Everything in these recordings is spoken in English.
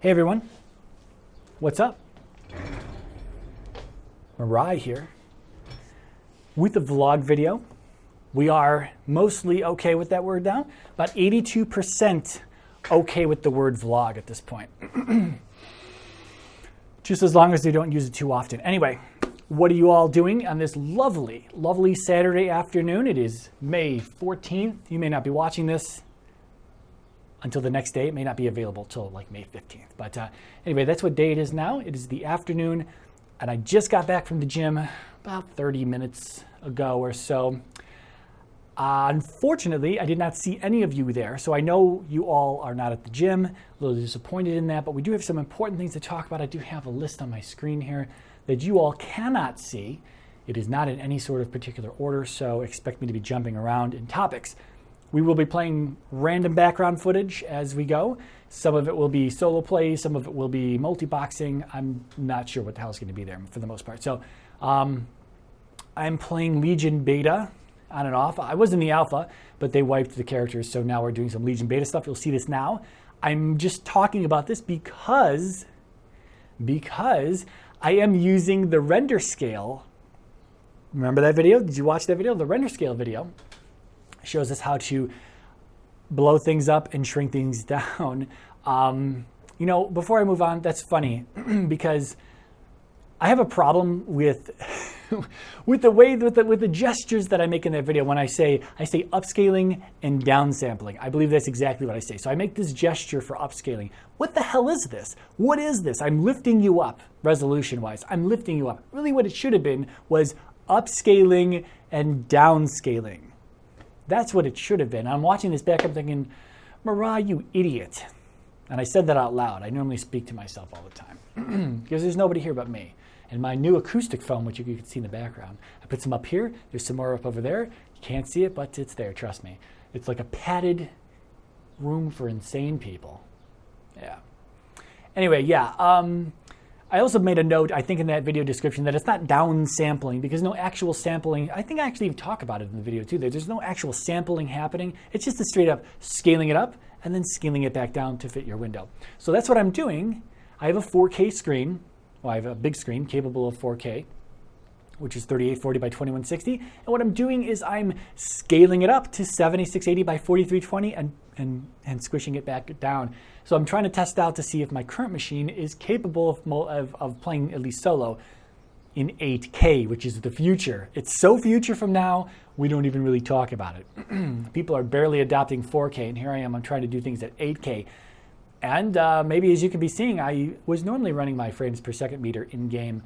Hey everyone, what's up? Mariah here with the vlog video. We are mostly okay with that word now, about 82% okay with the word vlog at this point. Just as long as they don't use it too often. Anyway, what are you all doing on this lovely, lovely Saturday afternoon? It is May 14th. You may not be watching this until the next day. It may not be available till like May 15th. But anyway, that's what day it is now. It is the afternoon, and I just got back from the gym about 30 minutes ago or so. Unfortunately, I did not see any of you there, so I know you all are not at the gym. A little disappointed in that, but we do have some important things to talk about. I do have a list on my screen here that you all cannot see. It is not in any sort of particular order, so expect me to be jumping around in topics. We will be playing random background footage as we go. Some of it will be solo play, some of it will be multi-boxing. I'm not sure what the hell is going to be there for the most part. So I'm playing Legion Beta on and off. I was in the alpha, but they wiped the characters, so now we're doing some Legion Beta stuff. You'll see this now. I'm just talking about this because I am using the render scale. Remember that video? Did you watch that video? The render scale video shows us how to blow things up and shrink things down. You know, before I move on, that's funny because I have a problem with with the gestures that I make in that video when I say upscaling and downsampling. I believe that's exactly what I say. So I make this gesture for upscaling. What the hell is this? What is this? I'm lifting you up resolution-wise. I'm lifting you up. Really what it should have been was upscaling and downscaling. That's what it should have been. I'm watching this back, I'm thinking, Mariah, you idiot. And I said that out loud. I normally speak to myself all the time because there's nobody here but me. And my new acoustic phone, which you can see in the background, I put some up here. There's some more up over there. You can't see it, but it's there, trust me. It's like a padded room for insane people. Yeah. Anyway, yeah. I also made a note, I think in that video description, that it's not downsampling because no actual sampling. I think I actually even talk about it in the video too. There's no actual sampling happening. It's just a straight up scaling it up and then scaling it back down to fit your window. So that's what I'm doing. I have a 4K screen. Well, I have a big screen capable of 4K, which is 3840 by 2160. And what I'm doing is I'm scaling it up to 7680 by 4320 and squishing it back down. So I'm trying to test out to see if my current machine is capable of playing at least solo in 8K, which is the future. It's so future from now, we don't even really talk about it. People are barely adopting 4K, and here I am, I'm trying to do things at 8K. And maybe as you can be seeing, I was normally running my frames per second meter in game.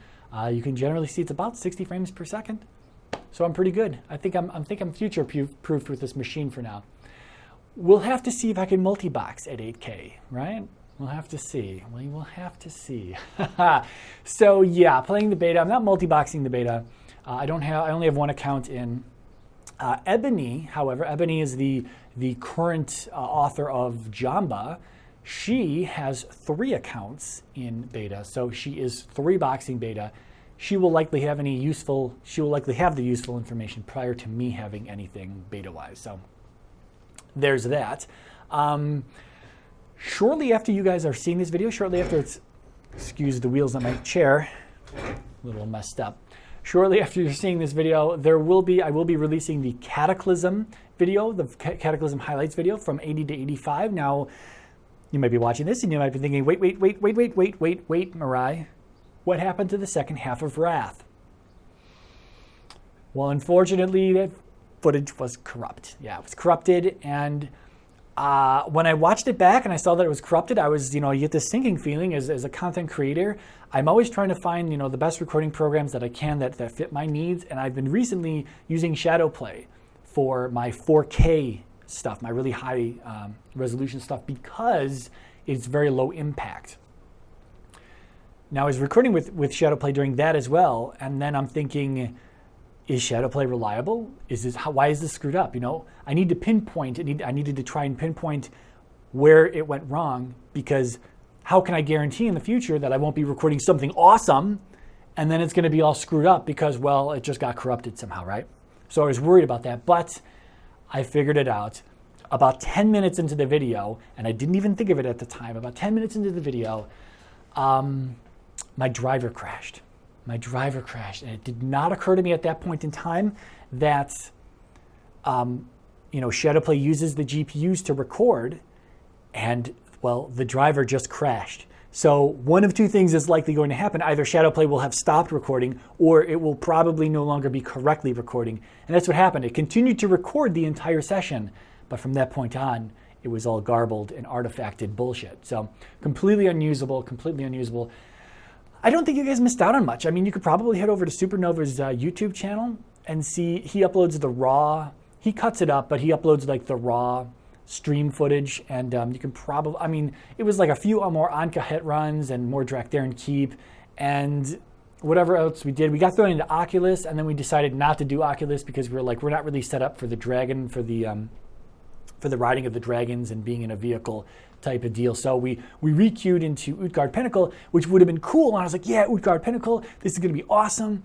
You can generally see it's about 60 frames per second. So I'm pretty good. I think I'm future proofed with this machine for now. We'll have to see if I can multi-box at 8K, right? We'll have to see. We will have to see. So yeah, playing the beta. I'm not multi-boxing the beta. I only have one account in. Ebony, however, Ebony is the current author of Jamba. She has 3 accounts in beta, so she is 3-boxing beta. She will likely have the useful information prior to me having anything beta-wise. So there's that. Shortly after you guys are seeing this video, shortly after excuse the wheels on my chair, a little messed up. Shortly after you're seeing this video, I will be releasing the Cataclysm video, the Cataclysm highlights video from 80 to 85. Now, you might be watching this and you might be thinking, wait, Mariah, what happened to the second half of Wrath? Well, unfortunately, that footage was corrupt. Yeah, it was corrupted, and when I watched it back and I saw that it was corrupted, I was, you get this sinking feeling as a content creator. I'm always trying to find, the best recording programs that I can that fit my needs, and I've been recently using Shadowplay for my 4K stuff, my really high resolution stuff, because it's very low impact. Now I was recording with Shadowplay during that as well, and then I'm thinking, is Shadowplay reliable? Why is this screwed up? I need to pinpoint. I needed to try and pinpoint where it went wrong, because how can I guarantee in the future that I won't be recording something awesome and then it's going to be all screwed up because, well, it just got corrupted somehow, right? So I was worried about that, but I figured it out. About 10 minutes into the video, and I didn't even think of it at the time, about 10 minutes into the video, my driver crashed. And it did not occur to me at that point in time that, Shadowplay uses the GPUs to record, and, well, the driver just crashed. So one of two things is likely going to happen. Either Shadowplay will have stopped recording, or it will probably no longer be correctly recording. And that's what happened. It continued to record the entire session, but from that point on, it was all garbled and artifacted bullshit. So completely unusable. I don't think you guys missed out on much. I mean, you could probably head over to Supernova's YouTube channel and see he uploads the raw. He cuts it up, but he uploads like the raw stream footage, and you can probably, it was like a few more Anka hit runs and more Draktharen Keep and whatever else we did. We got thrown into Oculus, and then we decided not to do Oculus because we were like, we're not really set up for the dragon, for the riding of the dragons and being in a vehicle type of deal. So we re-queued into Utgard Pinnacle, which would have been cool. And I was like, yeah, Utgard Pinnacle, this is going to be awesome.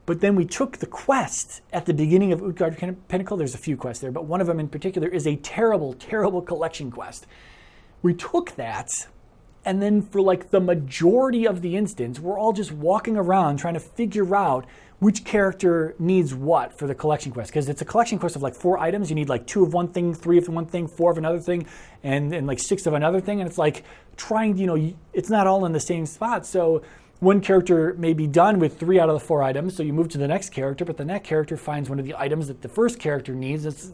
But then we took the quest at the beginning of Utgard Pinnacle. There's a few quests there, but one of them in particular is a terrible, terrible collection quest. We took that, and then for like the majority of the instance, we're all just walking around trying to figure out which character needs what for the collection quest. Because it's a collection quest of like 4 items. You need like 2 of one thing, 3 of one thing, 4 of another thing, and like 6 of another thing. And it's like trying, it's not all in the same spot. So one character may be done with 3 out of the 4 items, so you move to the next character, but then that character finds one of the items that the first character needs. It's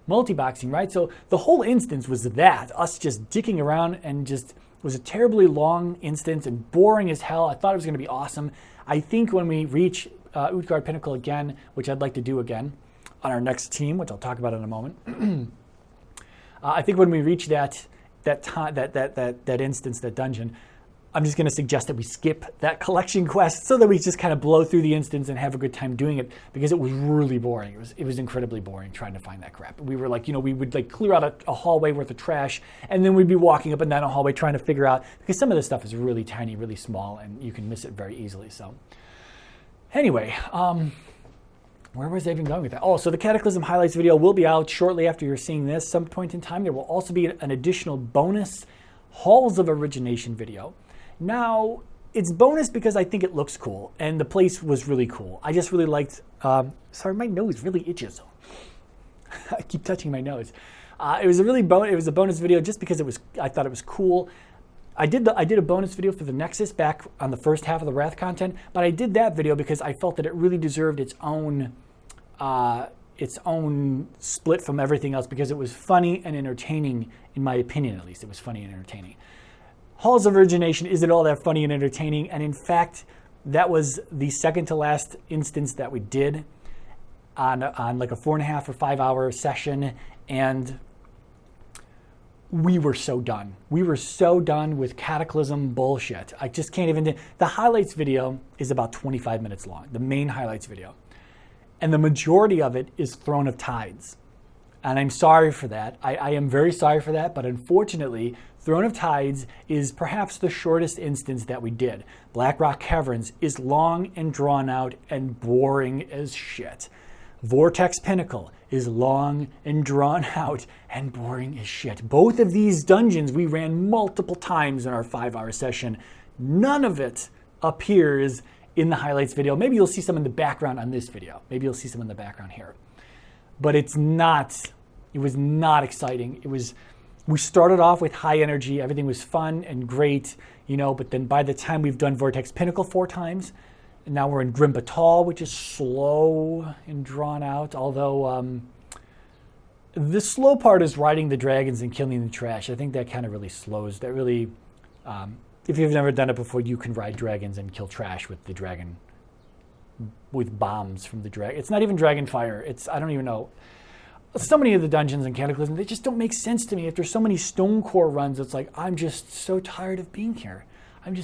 multiboxing, right? So the whole instance was that, us just dicking around, and just it was a terribly long instance and boring as hell. I thought it was going to be awesome. I think when we reach Utgard Pinnacle again, which I'd like to do again on our next team, which I'll talk about in a moment, I think when we reach that instance, that dungeon, I'm just going to suggest that we skip that collection quest so that we just kind of blow through the instance and have a good time doing it, because it was really boring. It was incredibly boring trying to find that crap. We were like, we would like clear out a hallway worth of trash, and then we'd be walking up and down a hallway trying to figure out, because some of this stuff is really tiny, really small, and you can miss it very easily. So anyway, where was I even going with that? Oh, so the Cataclysm highlights video will be out shortly after you're seeing this, some point in time. There will also be an additional bonus Halls of Origination video. Now, it's bonus because I think it looks cool, and the place was really cool. I just really liked, sorry, my nose really itches. I keep touching my nose. It was a bonus video just because I thought it was cool. I did a bonus video for the Nexus back on the first half of the Wrath content, but I did that video because I felt that it really deserved its own split from everything else, because it was funny and entertaining, in my opinion at least. It was funny and entertaining. Halls of Origination isn't all that funny and entertaining, and in fact, that was the second to last instance that we did on like a 4.5 or 5 hour session, and we were so done. We were so done with Cataclysm bullshit. I just can't even. The highlights video is about 25 minutes long, the main highlights video, and the majority of it is Throne of Tides. And I'm sorry for that. I am very sorry for that, but unfortunately, Throne of Tides is perhaps the shortest instance that we did. Blackrock Caverns is long and drawn out and boring as shit. Vortex Pinnacle is long and drawn out and boring as shit. Both of these dungeons we ran multiple times in our 5-hour session. None of it appears in the highlights video. Maybe you'll see some in the background on this video. Maybe you'll see some in the background here. But it was not exciting. We started off with high energy. Everything was fun and great, but then by the time we've done Vortex Pinnacle 4 times, and now we're in Grim Batal, which is slow and drawn out, although the slow part is riding the dragons and killing the trash. I think that kind of really slows. That really, if you've never done it before, you can ride dragons and kill trash with the dragon, with bombs from the dragon. It's not even dragon fire. I don't even know. So many of the dungeons in Cataclysm, they just don't make sense to me. After so many stone core runs, it's like, I'm just so tired of being here. And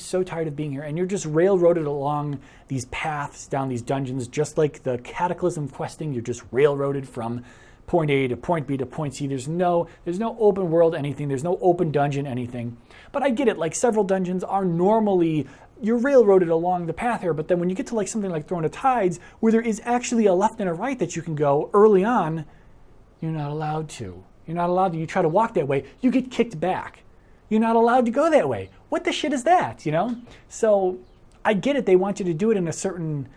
you're just railroaded along these paths down these dungeons, just like the Cataclysm questing. You're just railroaded from point A to point B to point C. There's no open world anything. There's no open dungeon anything. But I get it. Like, several dungeons are normally, you're railroaded along the path here. But then when you get to like something like Throne of Tides, where there is actually a left and a right that you can go early on, you're not allowed to. You're not allowed to. You try to walk that way, you get kicked back. You're not allowed to go that way. What the shit is that, you know? So I get it. They want you to do it in a certain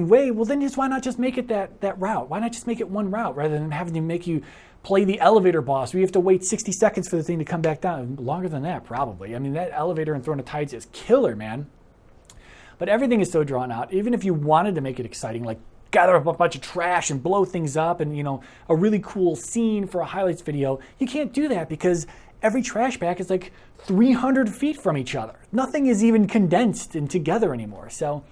way. Well, then why not just make it that route? Why not just make it one route rather than having to make you play the elevator boss where you have to wait 60 seconds for the thing to come back down? Longer than that, probably. I mean, that elevator in Throne of Tides is killer, man. But everything is so drawn out. Even if you wanted to make it exciting, like gather up a bunch of trash and blow things up and, you know, a really cool scene for a highlights video, you can't do that because every trash bag is like 300 feet from each other. Nothing is even condensed and together anymore. So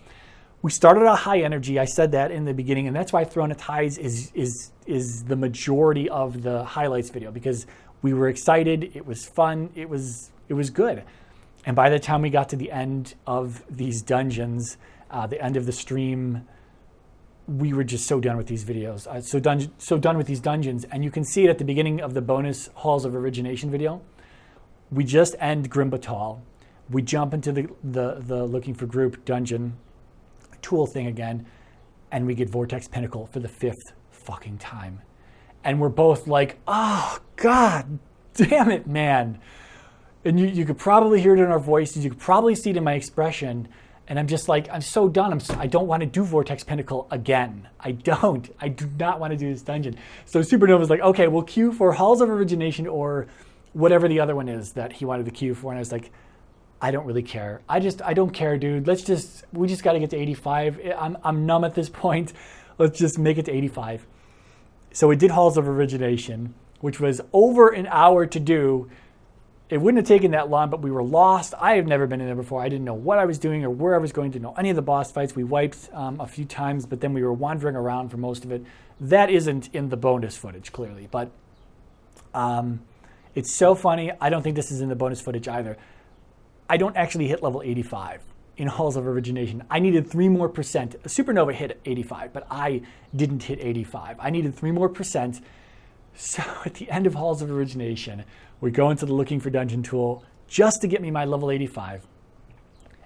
we started out high energy. I said that in the beginning, and that's why Throne of Tides is the majority of the highlights video, because we were excited. It was fun. It was good. And by the time we got to the end of these dungeons, the end of the stream, we were just so done with these videos, so done with these dungeons. And you can see it at the beginning of the bonus Halls of Origination video. We just end Grimbatal. We jump into the looking for group dungeon tool thing again, and we get Vortex Pinnacle for the 5th fucking time. And we're both like, oh, God damn it, man. And you could probably hear it in our voices. You could probably see it in my expression. And I'm just like, I'm so done. I don't want to do Vortex Pinnacle again. I do not want to do this dungeon. So Supernova's like, okay, we'll queue for Halls of Origination or whatever the other one is that he wanted to queue for. And I was like, I don't really care. I don't care, dude. We just got to get to 85. I'm numb at this point. Let's just make it to 85. So we did Halls of Origination, which was over an hour to do. It wouldn't have taken that long, but we were lost. I have never been in there before. I didn't know what I was doing or where I was going to know any of the boss fights. We wiped a few times, but then we were wandering around for most of it. That isn't in the bonus footage, clearly, but it's so funny. I don't think this is in the bonus footage either. I don't actually hit level 85 in Halls of Origination. I needed 3% more. Supernova hit 85, but I didn't hit 85. I needed 3% more. So at the end of Halls of Origination, we go into the looking for dungeon tool just to get me my level 85.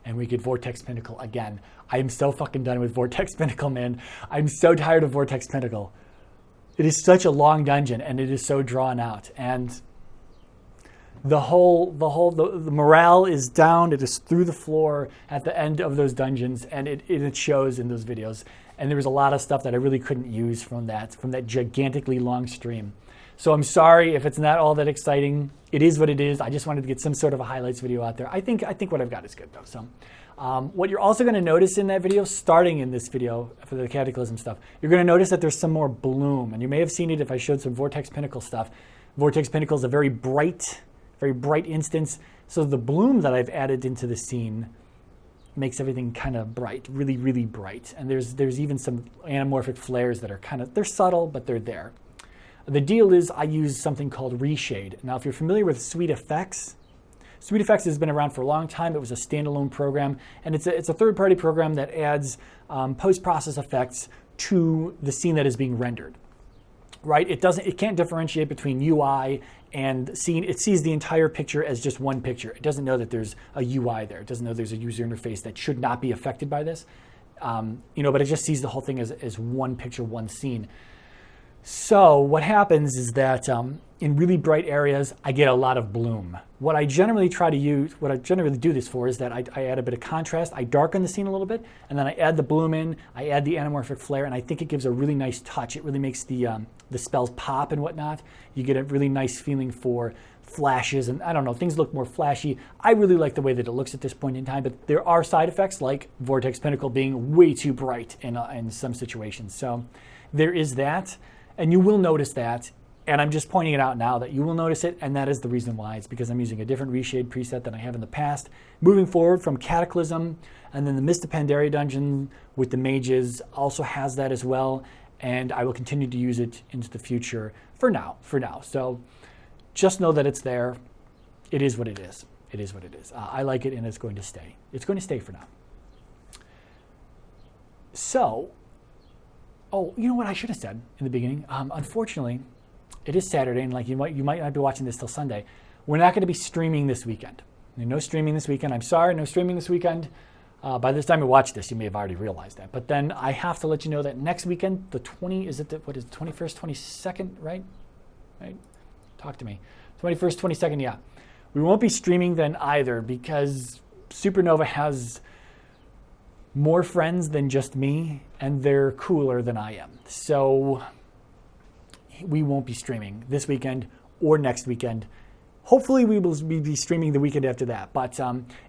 And we get Vortex Pinnacle again. I am so fucking done with Vortex Pinnacle, man. I'm so tired of Vortex Pinnacle. It is such a long dungeon and it is so drawn out. And the morale is down. It is through the floor at the end of those dungeons, and it shows in those videos. And there was a lot of stuff that I really couldn't use from that gigantically long stream. So I'm sorry if it's not all that exciting. It is what it is. I just wanted to get some sort of a highlights video out there. I think what I've got is good though. So what you're also going to notice in that video, starting in this video for the Cataclysm stuff, you're going to notice that there's some more bloom, and you may have seen it if I showed some Vortex Pinnacle stuff. Vortex Pinnacle is a very bright instance. So the bloom that I've added into the scene makes everything kind of bright, really, really bright. And there's even some anamorphic flares that are they're subtle, but they're there. The deal is I use something called Reshade. Now, if you're familiar with Sweet Effects has been around for a long time. It was a standalone program, and it's a third-party program that adds post-process effects to the scene that is being rendered. Right? It can't differentiate between UI and scene. It sees the entire picture as just one picture. It doesn't know that there's a UI there. It doesn't know there's a user interface that should not be affected by this. But it just sees the whole thing as one picture, one scene. So what happens is that in really bright areas, I get a lot of bloom. What I generally do this for is that I add a bit of contrast. I darken the scene a little bit, and then I add the bloom in. I add the anamorphic flare, and I think it gives a really nice touch. It really makes the spells pop and whatnot. You get a really nice feeling for flashes, and I don't know, things look more flashy. I really like the way that it looks at this point in time, but there are side effects like Vortex Pinnacle being way too bright in some situations. So there is that. And you will notice that, and I'm just pointing it out now that you will notice it, and that is the reason why. It's because I'm using a different Reshade preset than I have in the past. Moving forward from Cataclysm, and then the Mist of Pandaria dungeon with the mages also has that as well, and I will continue to use it into the future for now. So just know that it's there. It is what it is. It is what it is. I like it, and it's going to stay. It's going to stay for now. So, you know what I should have said in the beginning? Unfortunately, it is Saturday, and you might not be watching this till Sunday. We're not going to be streaming this weekend. No streaming this weekend. I'm sorry, no streaming this weekend. By the time you watch this, you may have already realized that. But then I have to let you know that next weekend, the 21st, 22nd, right? right? Talk to me. 21st, 22nd, yeah. We won't be streaming then either because Supernova has more friends than just me, and they're cooler than I am. So we won't be streaming this weekend or next weekend. Hopefully we will be streaming the weekend after that. But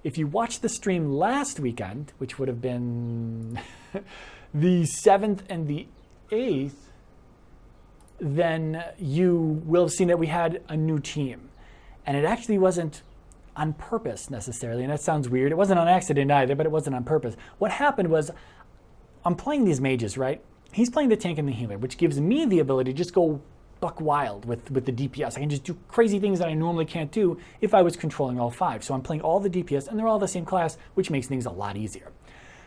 if you watched the stream last weekend, which would have been the 7th and the 8th, then you will have seen that we had a new team. And it actually wasn't on purpose necessarily, and that sounds weird. It wasn't on accident either, but it wasn't on purpose. What happened was, I'm playing these mages, right? He's playing the tank and the healer, which gives me the ability to just go buck wild with the DPS. I can just do crazy things that I normally can't do if I was controlling all 5. So I'm playing all the DPS, and they're all the same class, which makes things a lot easier.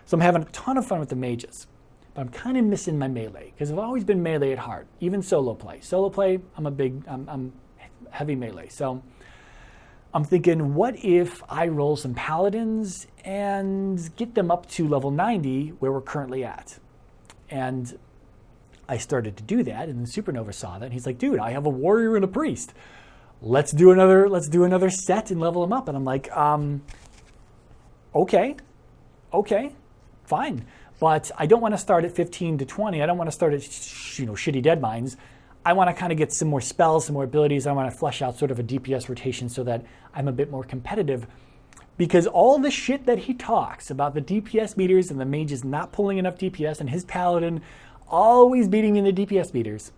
So I'm having a ton of fun with the mages. But I'm kind of missing my melee, because I've always been melee at heart, even solo play. Solo play, I'm heavy melee. So I'm thinking, what if I roll some paladins and get them up to level 90 where we're currently at? And I started to do that, and then Supernova saw that, and he's like, dude, I have a warrior and a priest. Let's do another set and level them up. And I'm like, okay, fine. But I don't want to start at 15 to 20. I don't want to start at shitty dead mines. I want to kind of get some more spells, some more abilities. I want to flesh out sort of a DPS rotation so that I'm a bit more competitive. Because all the shit that he talks about the DPS meters and the mages not pulling enough DPS and his paladin always beating me in the DPS meters,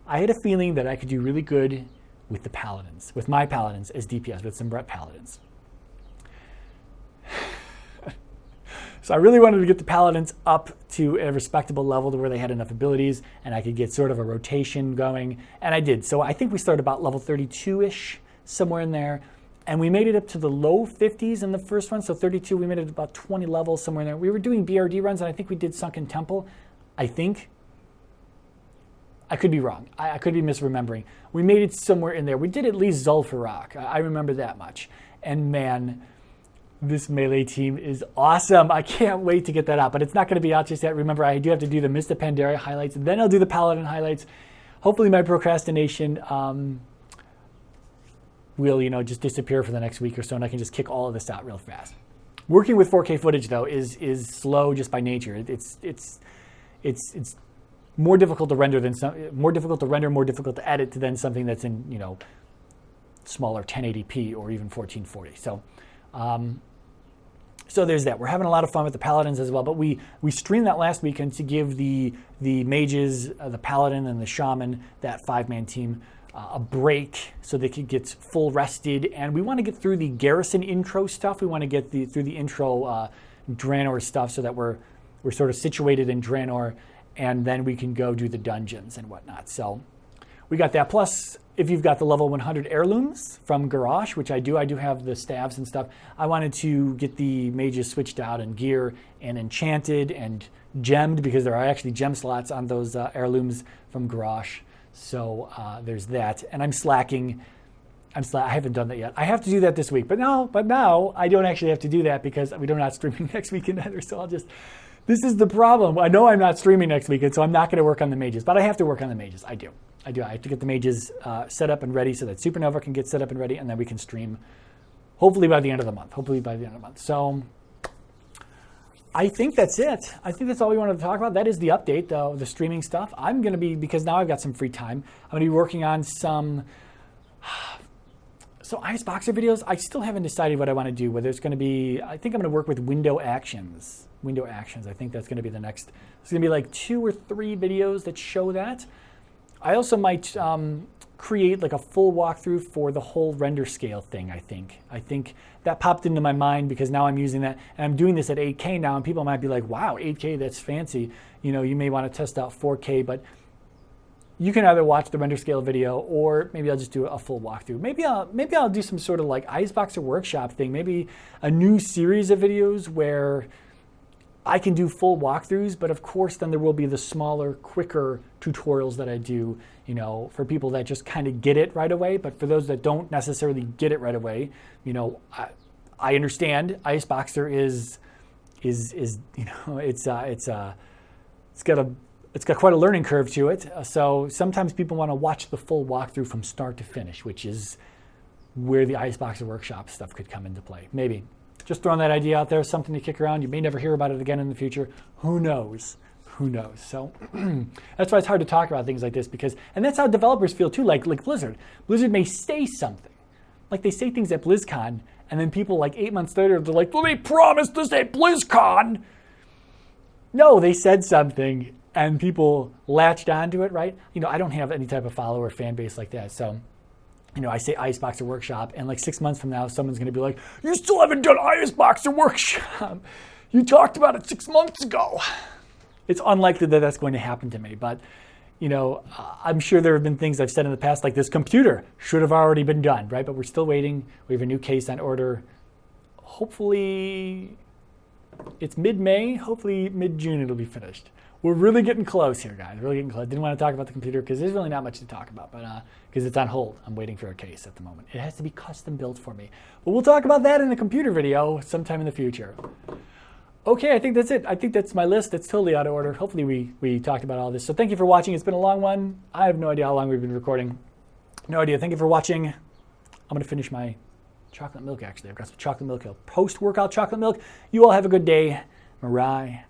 I had a feeling that I could do really good with the paladins, with my paladins as DPS, with some Brett paladins. So I really wanted to get the paladins up to a respectable level to where they had enough abilities and I could get sort of a rotation going. And I did. So I think we started about level 32-ish, somewhere in there. And we made it up to the low 50s in the first one. So 32, we made it about 20 levels, somewhere in there. We were doing BRD runs, and I think we did Sunken Temple. I think. I could be wrong. I could be misremembering. We made it somewhere in there. We did at least Zul'Farrak. I remember that much. And man, this melee team is awesome. I can't wait to get that out, but it's not going to be out just yet. Remember, I do have to do the Mista Pandaria highlights, and then I'll do the Paladin highlights. Hopefully my procrastination will, just disappear for the next week or so, and I can just kick all of this out real fast. Working with 4K footage, though, is slow just by nature. It's more difficult to render more difficult to edit than something that's in, smaller 1080p or even 1440. So there's that. We're having a lot of fun with the paladins as well, but we streamed that last weekend to give the mages, the paladin, and the shaman, that 5-man team, a break so they could get full rested. And we want to get through the garrison intro stuff. We want to get through the intro Draenor stuff so that we're sort of situated in Draenor, and then we can go do the dungeons and whatnot. So we got that. Plus, if you've got the level 100 heirlooms from Garrosh, which I do have the staves and stuff, I wanted to get the mages switched out and gear and enchanted and gemmed, because there are actually gem slots on those heirlooms from Garrosh. So there's that. And I'm slacking. I haven't done that yet. I have to do that this week. But now I don't actually have to do that because we're not streaming next weekend either. So this is the problem. I know I'm not streaming next weekend, so I'm not going to work on the mages. But I have to work on the mages. I do. I have to get the mages set up and ready so that Supernova can get set up and ready, and then we can stream hopefully by the end of the month. So I think that's it. I think that's all we wanted to talk about. That is the update, the streaming stuff. I'm going to be, because now I've got some free time, I'm going to be working on some ISBoxer videos. I still haven't decided what I want to do, whether it's going to be, I think I'm going to work with window actions. I think that's going to be the next. It's going to be like 2 or 3 videos that show that. I also might create like a full walkthrough for the whole render scale thing, I think that popped into my mind because now I'm using that, and I'm doing this at 8K now, and people might be like, wow, 8K, that's fancy. You may want to test out 4K, but you can either watch the render scale video, or maybe I'll just do a full walkthrough. Maybe I'll do some sort of like ISBoxer workshop thing, maybe a new series of videos where I can do full walkthroughs, but of course then there will be the smaller, quicker tutorials that I do, for people that just kind of get it right away. But for those that don't necessarily get it right away, I understand ISBoxer is it's got a it's got quite a learning curve to it. So sometimes people want to watch the full walkthrough from start to finish, which is where the ISBoxer workshop stuff could come into play. Maybe. Just throwing that idea out there, something to kick around. You may never hear about it again in the future. Who knows? Who knows? So that's why it's hard to talk about things like this and that's how developers feel too, like Blizzard. Blizzard may say something. Like they say things at BlizzCon, and then people like 8 months later, they're like, well, they promised this at BlizzCon. No, they said something, and people latched onto it, right? I don't have any type of follower fan base like that. So, I say ISBoxer Workshop, and like 6 months from now, someone's going to be like, you still haven't done ISBoxer Workshop. You talked about it 6 months ago. It's unlikely that that's going to happen to me, but I'm sure there have been things I've said in the past, like this computer should have already been done, right? But we're still waiting. We have a new case on order. Hopefully, it's mid-May. Hopefully, mid-June it'll be finished. We're really getting close here, guys. Really getting close. Didn't want to talk about the computer because there's really not much to talk about, but because it's on hold. I'm waiting for a case at the moment. It has to be custom built for me. But we'll talk about that in a computer video sometime in the future. Okay, I think that's it. I think that's my list. It's totally out of order. Hopefully we talked about all this. So thank you for watching. It's been a long one. I have no idea how long we've been recording. No idea. Thank you for watching. I'm going to finish my chocolate milk, actually. I've got some chocolate milk, post-workout chocolate milk. You all have a good day. Mariah.